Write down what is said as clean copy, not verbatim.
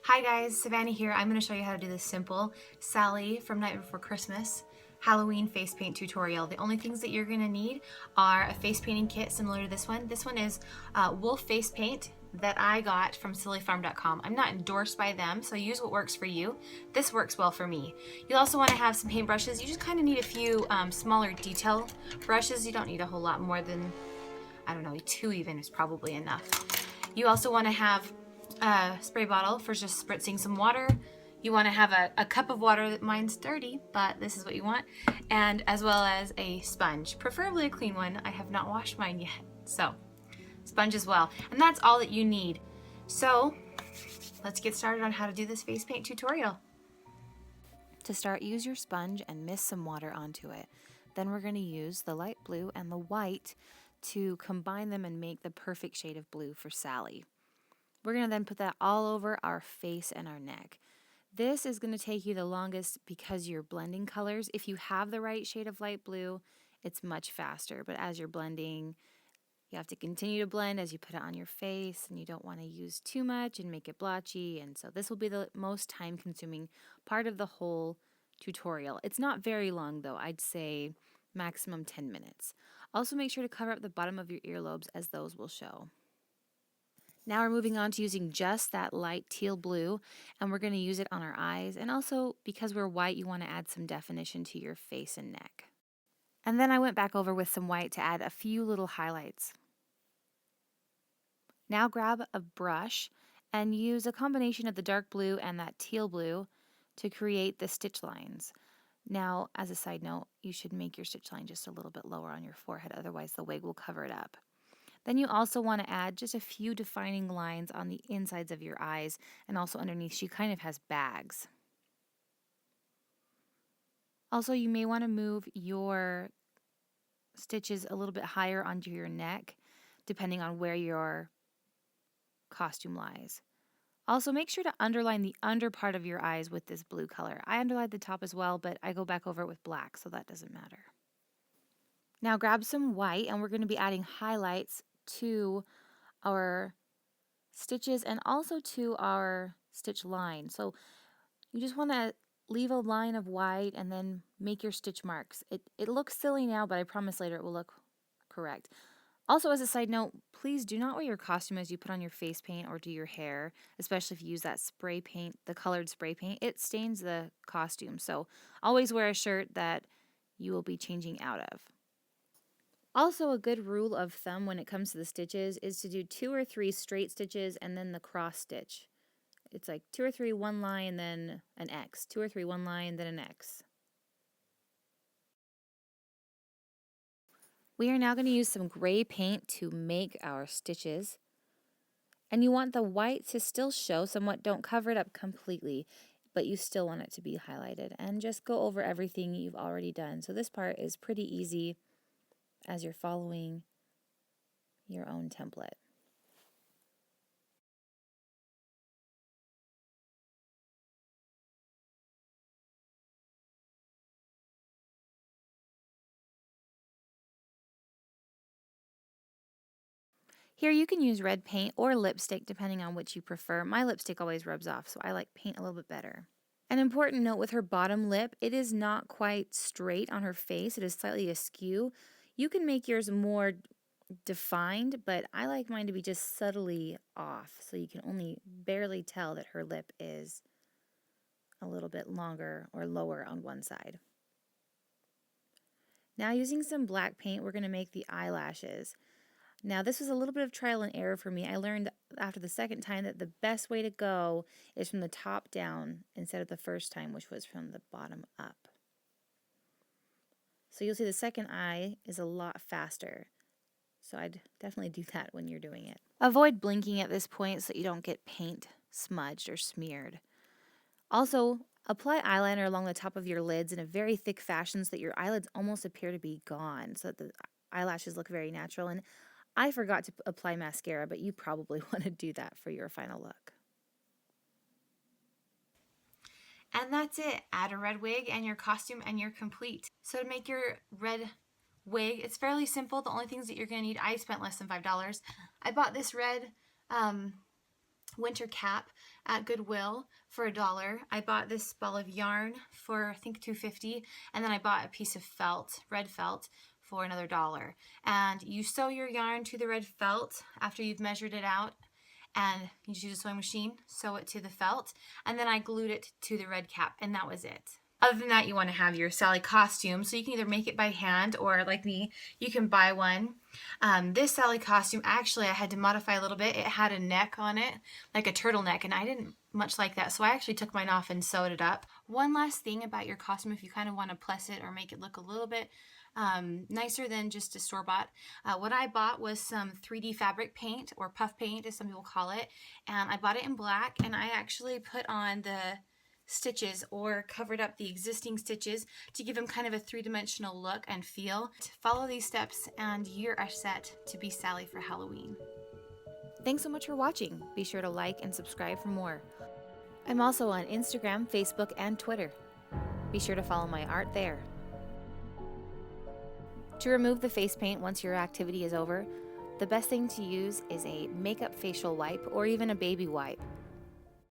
Hi guys, Savannah here. I'm going to show you how to do this simple Sally from Night Before Christmas Halloween face paint tutorial. The only things that you're going to need are a face painting kit similar to this one. This one is wolf face paint that I got from sillyfarm.com. I'm not endorsed by them, so use what works for you. This works well for me. You'll also want to have some paint brushes. You just kind of need a few smaller detail brushes. You don't need a whole lot more than, I don't know, 2 even is probably enough. You also want to have a spray bottle for just spritzing some water. You want to have a cup of water. Mine's dirty, but this is what you want. And as well as a sponge, preferably a clean one. I have not washed mine yet, so sponge as well. And that's all that you need. So let's get started on how to do this face paint tutorial. To start, use your sponge and mist some water onto it. Then we're going to use the light blue and the white to combine them and make the perfect shade of blue for Sally. We're going to then put that all over our face and our neck. This is going to take you the longest because you're blending colors. If you have the right shade of light blue, it's much faster. But as you're blending, you have to continue to blend as you put it on your face, and you don't want to use too much and make it blotchy. And so this will be the most time-consuming part of the whole tutorial. It's not very long though. I'd say maximum 10 minutes. Also make sure to cover up the bottom of your earlobes as those will show. Now we're moving on to using just that light teal blue, and we're going to use it on our eyes. And also, because we're white, you want to add some definition to your face and neck. And then I went back over with some white to add a few little highlights. Now grab a brush and use a combination of the dark blue and that teal blue to create the stitch lines. Now, as a side note, you should make your stitch line just a little bit lower on your forehead, otherwise the wig will cover it up. Then you also want to add just a few defining lines on the insides of your eyes, and also underneath. She kind of has bags. Also, you may want to move your stitches a little bit higher onto your neck, depending on where your costume lies. Also, make sure to underline the under part of your eyes with this blue color. I underlined the top as well, but I go back over it with black, so that doesn't matter. Now grab some white, and we're going to be adding highlights to our stitches and also to our stitch line. So you just want to leave a line of white and then make your stitch marks. It looks silly now, but I promise later it will look correct. Also, as a side note, please do not wear your costume as you put on your face paint or do your hair, especially if you use that spray paint, the colored spray paint. It stains the costume, so always wear a shirt that you will be changing out of. Also, a good rule of thumb when it comes to the stitches is to do 2 or 3 straight stitches and then the cross stitch. It's like 2 or 3, one line, then an X. 2 or 3, one line, then an X. We are now going to use some gray paint to make our stitches. And you want the white to still show somewhat. Don't cover it up completely, but you still want it to be highlighted. And just go over everything you've already done. So this part is pretty easy as you're following your own template. Here you can use red paint or lipstick depending on which you prefer. My lipstick always rubs off, so I like paint a little bit better. An important note with her bottom lip, it is not quite straight on her face. It is slightly askew. You can make yours more defined, but I like mine to be just subtly off, so you can only barely tell that her lip is a little bit longer or lower on one side. Now using some black paint, we're going to make the eyelashes. Now this was a little bit of trial and error for me. I learned after the second time that the best way to go is from the top down instead of the first time, which was from the bottom up. So you'll see the second eye is a lot faster. So I'd definitely do that when you're doing it. Avoid blinking at this point so that you don't get paint smudged or smeared. Also, apply eyeliner along the top of your lids in a very thick fashion so that your eyelids almost appear to be gone, so that the eyelashes look very natural. And I forgot to apply mascara, but you probably want to do that for your final look. And that's it. Add a red wig and your costume and you're complete. So to make your red wig, it's fairly simple. The only things that you're going to need, I spent less than $5. I bought this red winter cap at Goodwill for $1. I bought this ball of yarn for I think $2.50, and then I bought a piece of felt, red felt, for another $1. And you sew your yarn to the red felt after you've measured it out, and you just use a sewing machine, sew it to the felt, and then I glued it to the red cap, and that was it. Other than that, you want to have your Sally costume, so you can either make it by hand or, like me, you can buy one. This Sally costume, actually, I had to modify a little bit. It had a neck on it, like a turtleneck, and I didn't much like that, so I actually took mine off and sewed it up. One last thing about your costume, if you kind of want to plus it or make it look a little bit nicer than just a store-bought. What I bought was some 3D fabric paint, or puff paint as some people call it, and I bought it in black, and I actually put on the stitches or covered up the existing stitches to give them kind of a three-dimensional look and feel. Follow these steps and you're set to be Sally for Halloween. Thanks so much for watching. Be sure to like and subscribe for more. I'm also on Instagram, Facebook, and Twitter. Be sure to follow my art there. To remove the face paint once your activity is over, the best thing to use is a makeup facial wipe or even a baby wipe.